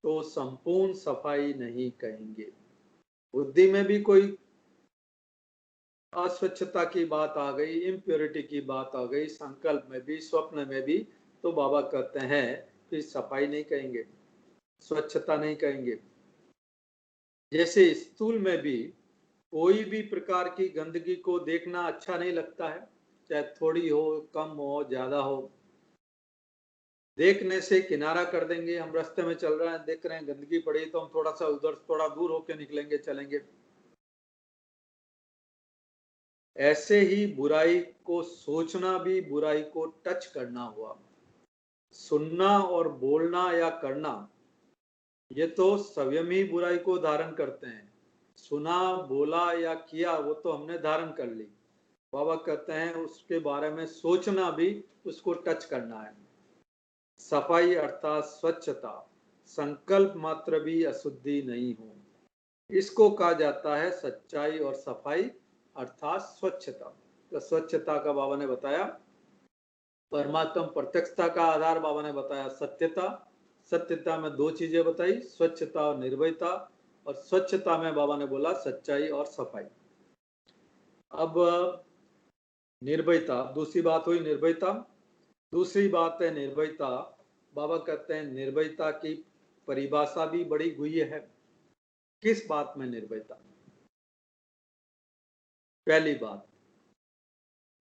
A: तो संपूर्ण सफाई नहीं कहेंगे। बुद्धि में भी कोई अस्वच्छता की बात आ गई, इम्प्योरिटी की बात आ गई, संकल्प में भी, स्वप्न में भी, तो बाबा कहते हैं कि सफाई नहीं कहेंगे, स्वच्छता नहीं कहेंगे। जैसे स्थूल में भी कोई भी प्रकार की गंदगी को देखना अच्छा नहीं लगता है, चाहे थोड़ी हो, कम हो, ज्यादा हो। देखने से किनारा कर देंगे। हम रास्ते में चल रहे हैं, देख रहे हैं गंदगी पड़ी, तो हम थोड़ा सा उधर, थोड़ा दूर होकर निकलेंगे, चलेंगे। ऐसे ही बुराई को सोचना भी बुराई को टच करना हुआ। सुनना और बोलना या करना, ये तो स्वयं ही बुराई को धारण करते हैं। सुना, बोला या किया, वो तो हमने धारण कर ली। बाबा कहते हैं उसके बारे में सोचना भी उसको टच करना है। सफाई अर्थात स्वच्छता, संकल्प मात्र भी अशुद्धि नहीं हो, इसको कहा जाता है सच्चाई और सफाई अर्थात स्वच्छता। तो स्वच्छता का बाबा ने बताया, परमात्म प्रत्यक्षता का आधार बाबा ने बताया सत्यता। सत्यता में दो चीजें बताई, स्वच्छता और निर्भयता। और स्वच्छता में बाबा ने बोला सच्चाई और सफाई। अब निर्भयता, दूसरी बात हुई निर्भयता। दूसरी बात है निर्भयता। बाबा कहते हैं निर्भयता की परिभाषा भी बड़ी गुह्य है। किस बात में निर्भयता? पहली बात,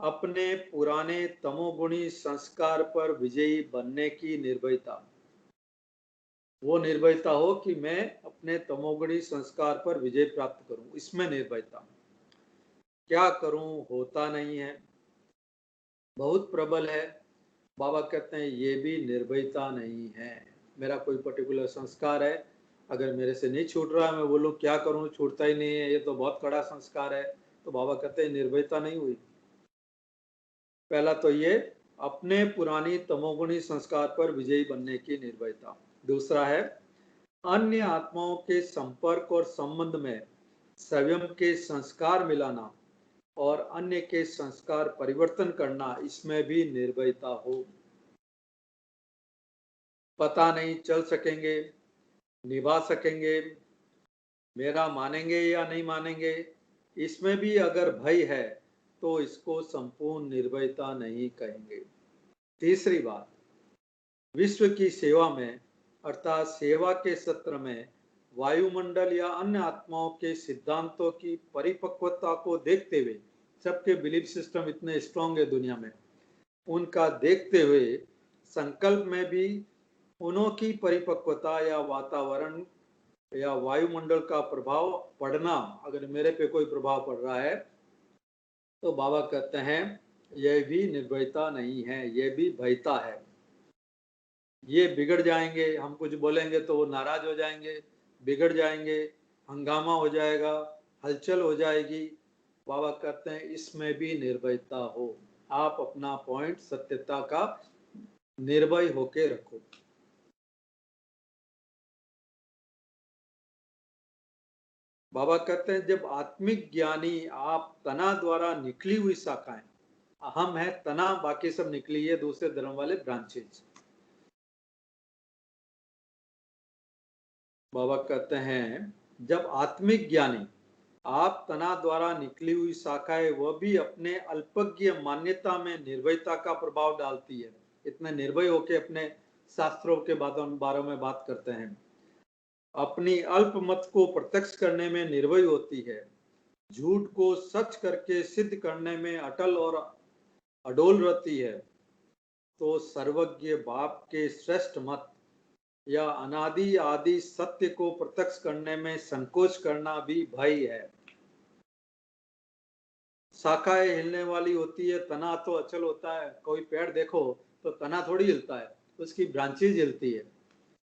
A: अपने पुराने तमोगुणी संस्कार पर विजयी बनने की निर्भयता। वो निर्भयता हो कि मैं अपने तमोगुणी संस्कार पर विजय प्राप्त करूं, इसमें निर्भयता। क्या करूं, होता नहीं है, बहुत प्रबल है। बाबा कहते हैं ये भी निर्भयता नहीं है। मेरा कोई पर्टिकुलर संस्कार है, अगर मेरे से नहीं छूट रहा, मैं बोलूं क्या करूं, छूटता ही नहीं है, ये तो बहुत कड़ा संस्कार है, तो बाबा कहते हैं निर्भयता नहीं हुई। पहला तो ये, अपने पुरानी तमोगुणी संस्कार पर विजयी बनने की निर्भयता। दूसरा है, अन्य आत्माओं के संपर्क और संबंध में स्वयं के संस्कार मिलाना और अन्य के संस्कार परिवर्तन करना, इसमें भी निर्भयता हो। पता नहीं चल सकेंगे, निभा सकेंगे, मेरा मानेंगे या नहीं मानेंगे, इसमें भी अगर भय है तो इसको संपूर्ण निर्भयता नहीं कहेंगे। तीसरी बात, विश्व की सेवा में अर्थात सेवा के सत्र में वायुमंडल या अन्य आत्माओं के सिद्धांतों की परिपक्वता को देखते हुए, सबके बिलीफ सिस्टम इतने स्ट्रांग है दुनिया में, उनका देखते हुए संकल्प में भी उन्हों की परिपक्वता या वातावरण या वायुमंडल का प्रभाव पड़ना, अगर मेरे पे कोई प्रभाव पड़ रहा है, तो बाबा कहते हैं यह भी निर्भयता नहीं है, यह भी भयता है। ये बिगड़ जाएंगे, हम कुछ बोलेंगे तो वो नाराज हो जाएंगे, बिगड़ जाएंगे, हंगामा हो जाएगा, हलचल हो जाएगी, बाबा कहते हैं इसमें भी निर्भयता हो, आप अपना पॉइंट सत्यता का निर्भय होके रखो। बाबा कहते हैं जब आत्मिक ज्ञानी आप तना द्वारा निकली हुई शाखाएं, हम है तना, बाकी सब निकली है दूसरे धर्म वाले ब्रांचेज। बाबा कहते हैं जब आत्मिक ज्ञानी आप तना द्वारा निकली हुई शाखाएं, वह भी अपने अल्पज्ञ मान्यता में निर्भयता का प्रभाव डालती है। इतने निर्भय होके अपने शास्त्रों के बारे में बात करते हैं। अपनी अल्प मत को प्रत्यक्ष करने में निर्भय होती है, झूठ को सच करके सिद्ध करने में अटल और अडोल रहती है। तो सर्वज्ञ बाप के श्रेष्ठ मत या अनादि आदि सत्य को प्रत्यक्ष करने में संकोच करना भी भय है। शाखाएं हिलने वाली होती है, तना तो अचल होता है। कोई पेड़ देखो तो तना थोड़ी हिलता है, उसकी ब्रांचेज हिलती है।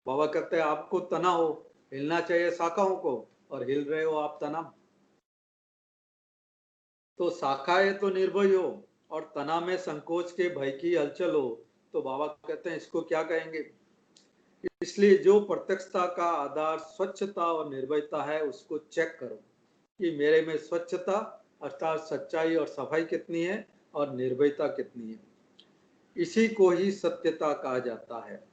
A: बाबा कहते हैं आपको तना हो, हिलना चाहिए शाखाओं को, और हिल रहे हो आप तना। तो शाखाएं तो निर्भय हो और तना में संकोच के भय की हलचल हो, तो बाबा कहते हैं इसको क्या कहेंगे। इसलिए जो प्रत्यक्षता का आधार स्वच्छता और निर्भयता है, उसको चेक करो कि मेरे में स्वच्छता अर्थात सच्चाई और सफाई कितनी है और निर्भयता कितनी है। इसी को ही सत्यता कहा जाता है।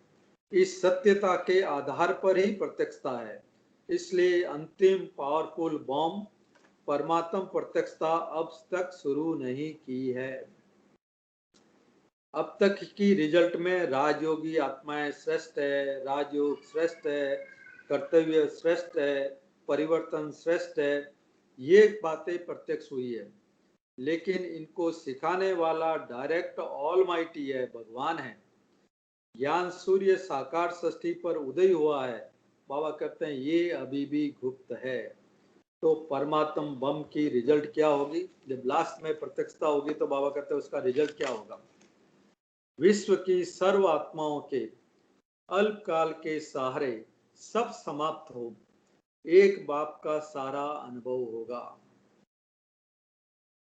A: इस सत्यता के आधार पर ही प्रत्यक्षता है। इसलिए अंतिम पावरफुल बॉम्ब परमात्म प्रत्यक्षता अब तक शुरू नहीं की है। अब तक की रिजल्ट में राजयोगी आत्माएं श्रेष्ठ है, राजयोग श्रेष्ठ है, कर्तव्य श्रेष्ठ है, परिवर्तन श्रेष्ठ है, ये बातें प्रत्यक्ष हुई है। लेकिन इनको सिखाने वाला डायरेक्ट ऑलमाइटी है, भगवान है। ज्ञान सूर्य साकार षष्ठी पर उदय हुआ है। बाबा कहते हैं ये अभी भी गुप्त है। तो परमात्म बम की रिजल्ट क्या होगी जब लास्ट में प्रत्यक्षता होगी, तो बाबा कहते हैं उसका रिजल्ट क्या होगा। विश्व की सर्व आत्माओं के अल्पकाल के सहारे सब समाप्त हो, एक बाप का सारा अनुभव होगा।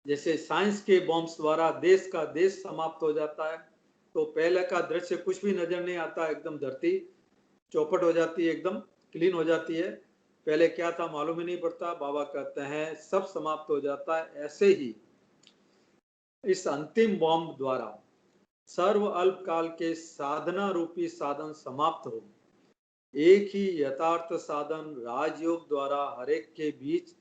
A: जैसे साइंस के बॉम्ब्स द्वारा देश का देश समाप्त हो जाता है, तो पहले का दृश्य कुछ भी नजर नहीं आता, एकदम धरती चौपट हो जाती है, एकदम क्लीन हो जाती है। पहले क्या था मालूम ही नहीं पड़ता। बाबा कहते हैं सब समाप्त हो जाता है। ऐसे ही इस अंतिम बॉम्ब द्वारा सर्व अल्पकाल के साधना रूपी साधन समाप्त हो, एक ही यथार्थ साधन राजयोग द्वारा हरेक के बीच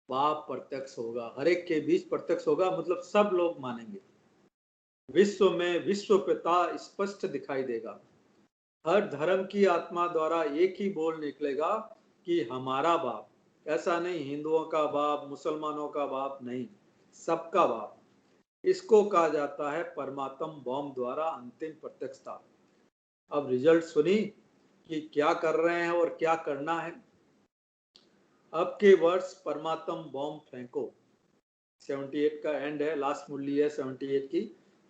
A: बाप प्रत्यक्ष होगा। हरेक के बीच प्रत्यक्ष होगा मतलब सब लोग मानेंगे। विश्व में विश्व पिता स्पष्ट दिखाई देगा। हर धर्म की आत्मा द्वारा एक ही बोल निकलेगा कि हमारा बाप। ऐसा नहीं हिंदुओं का बाप, मुसलमानों का बाप नहीं, सबका बाप। इसको कहा जाता है परमात्म बॉम्ब द्वारा अंतिम प्रत्यक्षता। अब रिजल्ट सुनी कि क्या कर रहे हैं और क्या करना है। अब के वर्ष परमात्म बॉम्ब फेंको। 78 का एंड है, लास्ट मुरली है 78 की।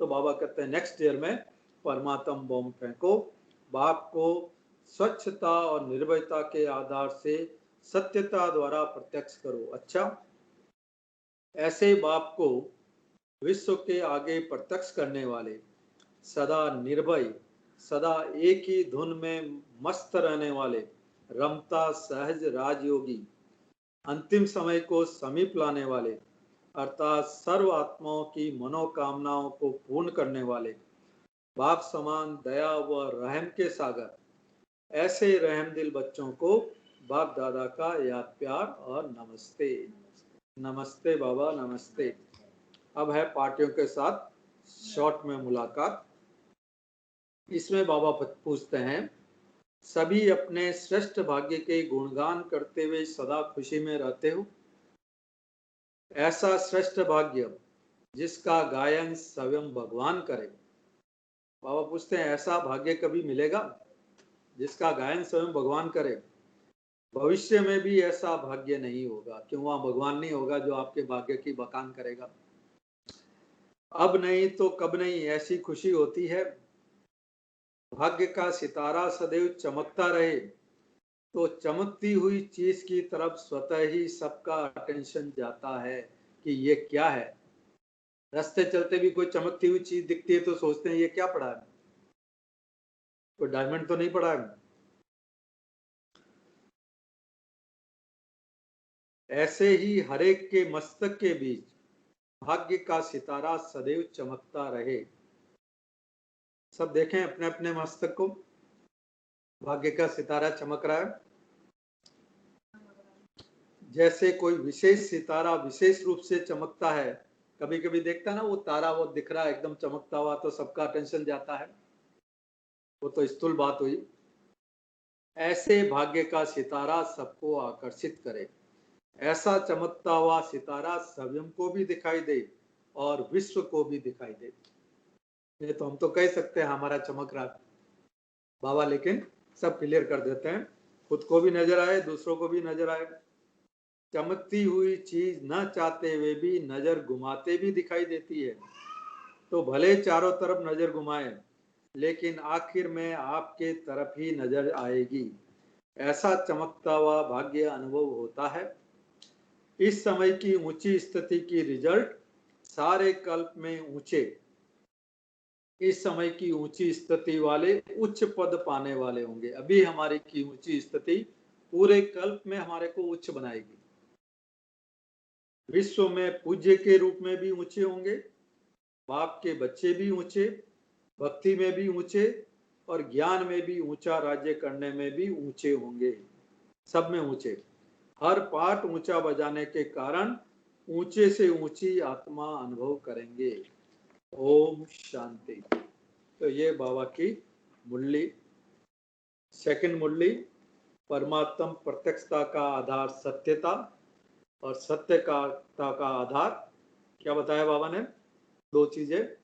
A: तो बाबा कहते हैं नेक्स्ट ईयर में परमात्म बॉम्ब फेंको। बाप को स्वच्छता और निर्भयता के आधार से सत्यता द्वारा प्रत्यक्ष करो। अच्छा, ऐसे बाप को विश्व के आगे प्रत्यक्ष करने वाले, सदा निर्भय, सदा एक ही धुन में मस्त रहने वाले, रमता सहज राजयोगी, अंतिम समय को समीप लाने वाले, अर्थात सर्व आत्माओं की मनोकामनाओं को पूर्ण करने वाले, बाप समान दया व रहम के सागर, ऐसे रहम दिल बच्चों को बाप दादा का याद प्यार और नमस्ते। नमस्ते बाबा, नमस्ते। अब है पार्टियों के साथ शॉर्ट में मुलाकात। इसमें बाबा पूछते हैं सभी अपने श्रेष्ठ भाग्य के गुणगान करते हुए सदा खुशी में रहते हो। ऐसा श्रेष्ठ भाग्य जिसका गायन स्वयं भगवान करे। बाबा पूछते हैं ऐसा भाग्य कभी मिलेगा जिसका गायन स्वयं भगवान करे। भविष्य में भी ऐसा भाग्य नहीं होगा, क्यों वहां भगवान नहीं होगा जो आपके भाग्य की बखान करेगा। अब नहीं तो कब नहीं ऐसी खुशी होती है। भाग्य का सितारा सदैव चमकता रहे, तो चमकती हुई चीज की तरफ स्वतः ही सबका अटेंशन जाता है कि ये क्या है। रास्ते चलते भी कोई चमकती हुई चीज दिखती है तो सोचते हैं ये क्या पड़ा है, कोई डायमंड तो नहीं पड़ा है। ऐसे ही हरेक के मस्तक के बीच भाग्य का सितारा सदैव चमकता रहे। सब देखें अपने अपने मस्तक को, भाग्य का सितारा चमक रहा है। जैसे कोई विशेष सितारा विशेष रूप से चमकता है, कभी कभी देखता है ना वो तारा वो दिख रहा है एकदम चमकता हुआ तो सबका अटेंशन जाता है, वो तो स्थूल बात हुई। ऐसे भाग्य का सितारा सबको आकर्षित करे, ऐसा चमकता हुआ सितारा स्वयं को भी दिखाई दे और विश्व को भी दिखाई दे। ये तो हम तो कह सकते हैं हमारा चमक रहा बाबा, लेकिन सब क्लियर कर देते हैं, खुद को भी नजर आए दूसरों को भी नजर आए। चमकती हुई चीज न चाहते हुए भी नजर घुमाते भी दिखाई देती है, तो भले चारों तरफ नजर घुमाए लेकिन आखिर में आपके तरफ ही नजर आएगी। ऐसा चमकता हुआ भाग्य अनुभव होता है। इस समय की ऊंची स्थिति की रिजल्ट सारे कल्प में ऊंचे, इस समय की ऊंची स्थिति वाले उच्च पद पाने वाले होंगे। अभी हमारी की ऊंची स्थिति पूरे कल्प में हमारे को उच्च बनाएगी। विश्व में पूज्य के रूप में भी ऊंचे होंगे, बाप के बच्चे भी ऊंचे, भक्ति में भी ऊंचे और ज्ञान में भी ऊंचा, राज्य करने में भी ऊंचे होंगे, सब में ऊंचे। हर पाठ ऊंचा बजाने के कारण ऊंचे से ऊंची आत्मा अनुभव करेंगे। ओम शांति। तो ये बाबा की मुरली, सेकंड मुरली, परमात्म प्रत्यक्षता का आधार सत्यता और सत्यता का आधार क्या बताया बाबा ने, दो चीजें,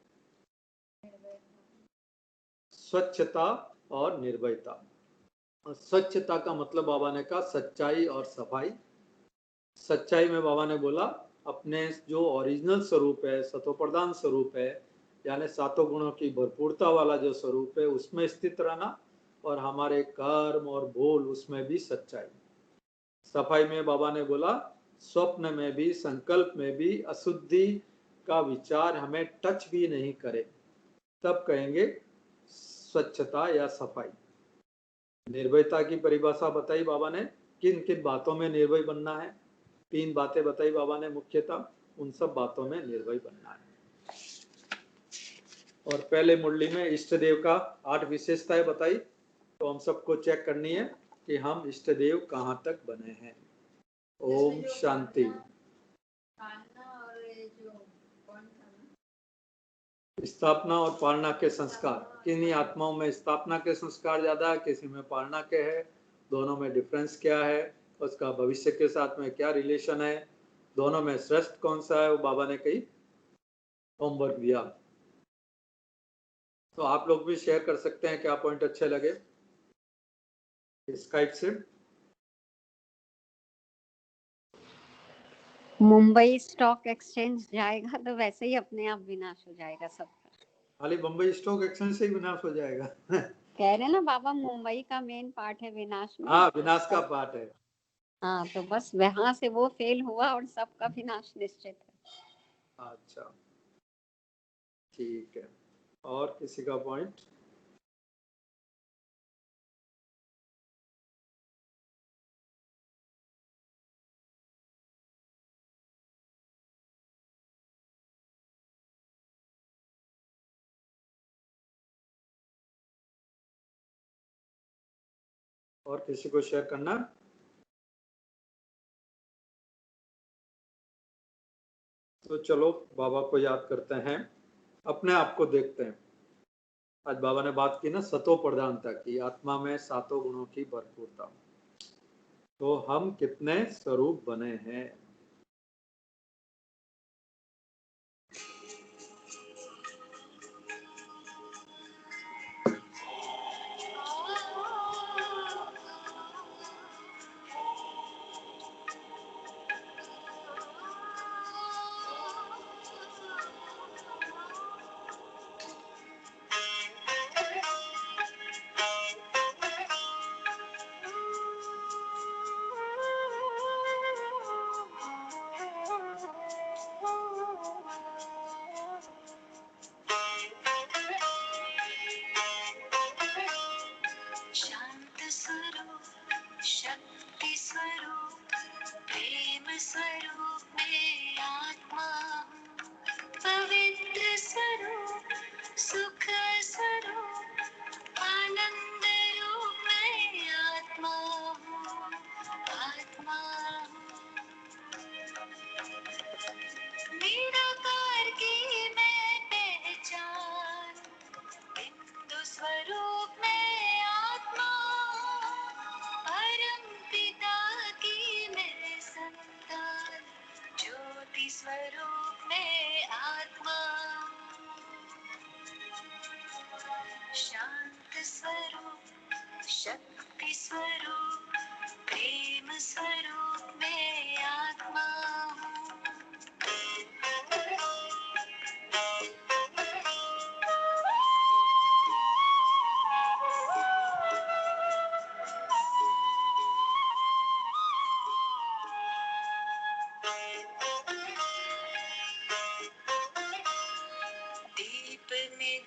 A: स्वच्छता और निर्भयता। स्वच्छता का मतलब बाबा ने कहा सच्चाई और सफाई। सच्चाई में बाबा ने बोला अपने जो ओरिजिनल स्वरूप है, सतोप्रधान स्वरूप है, यानी सातों गुणों की भरपूरता वाला जो स्वरूप है उसमें स्थित रहना, और हमारे कर्म और भूल उसमें भी सच्चाई। सफाई में बाबा ने बोला स्वप्न में भी संकल्प में भी अशुद्धि का विचार हमें टच भी नहीं करे, तब कहेंगे स्वच्छता या सफाई। निर्भयता की परिभाषा बताई बाबा ने, किन किन बातों में निर्भय बनना है, तीन बातें बताई बाबा ने मुख्यतः, उन सब बातों में निर्भय बनना है। और पहले मुरली में इष्ट देव का 8 विशेषताएं बताई, तो हम सबको चेक करनी है कि हम इष्ट देव कहाँ तक बने हैं। ओम शांति। स्थापना और पालना के संस्कार, किन्हीं आत्माओं में स्थापना के संस्कार ज्यादा है, किसी में पालना के है, दोनों में डिफरेंस क्या है, उसका भविष्य के साथ में क्या रिलेशन है, दोनों में श्रेष्ठ कौन सा है, वो बाबा ने कही होमवर्क दिया। तो आप लोग भी शेयर कर सकते हैं क्या पॉइंट अच्छे लगे स्काइप से।
B: मुंबई स्टॉक एक्सचेंज जाएगा तो वैसे ही अपने आप विनाश हो जाएगा सबका।
A: खाली बम्बई स्टॉक एक्सचेंज से ही विनाश हो जाएगा
B: कह रहे ना बाबा मुंबई का मेन पार्ट है विनाश में।
A: हाँ विनाश का पार्ट है।
B: हाँ तो बस वहां से वो फेल हुआ और सबका विनाश निश्चित है।
A: अच्छा ठीक है, और किसी का पॉइंट। और किसी को शेयर करना। तो चलो बाबा को याद करते हैं, अपने आप को देखते हैं। आज बाबा ने बात की ना सतो प्रधानता की, आत्मा में सातों गुणों की भरपूरता, तो हम कितने स्वरूप बने हैं।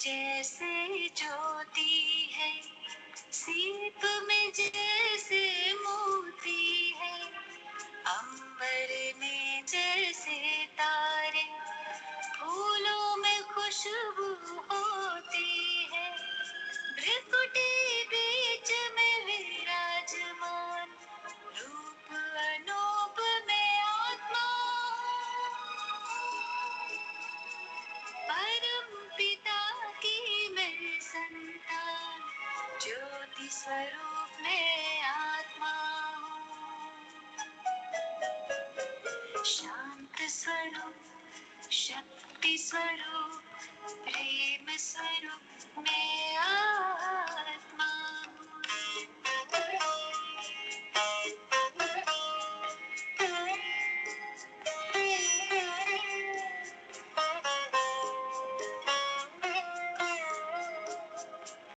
B: जैसे ज्योति है, सीप में जैसे मोती है, अंबर में जैसे तारे, फूलों में खुशबू होती है, भ्रिकुटी बीच में विराजमान, रूप अनूप में आत्मा, परम पिता की मैं संतान, ज्योति स्वरूप में आत्मा हूँ। शांत स्वरूप, शक्ति स्वरूप, प्रेम स्वरूप में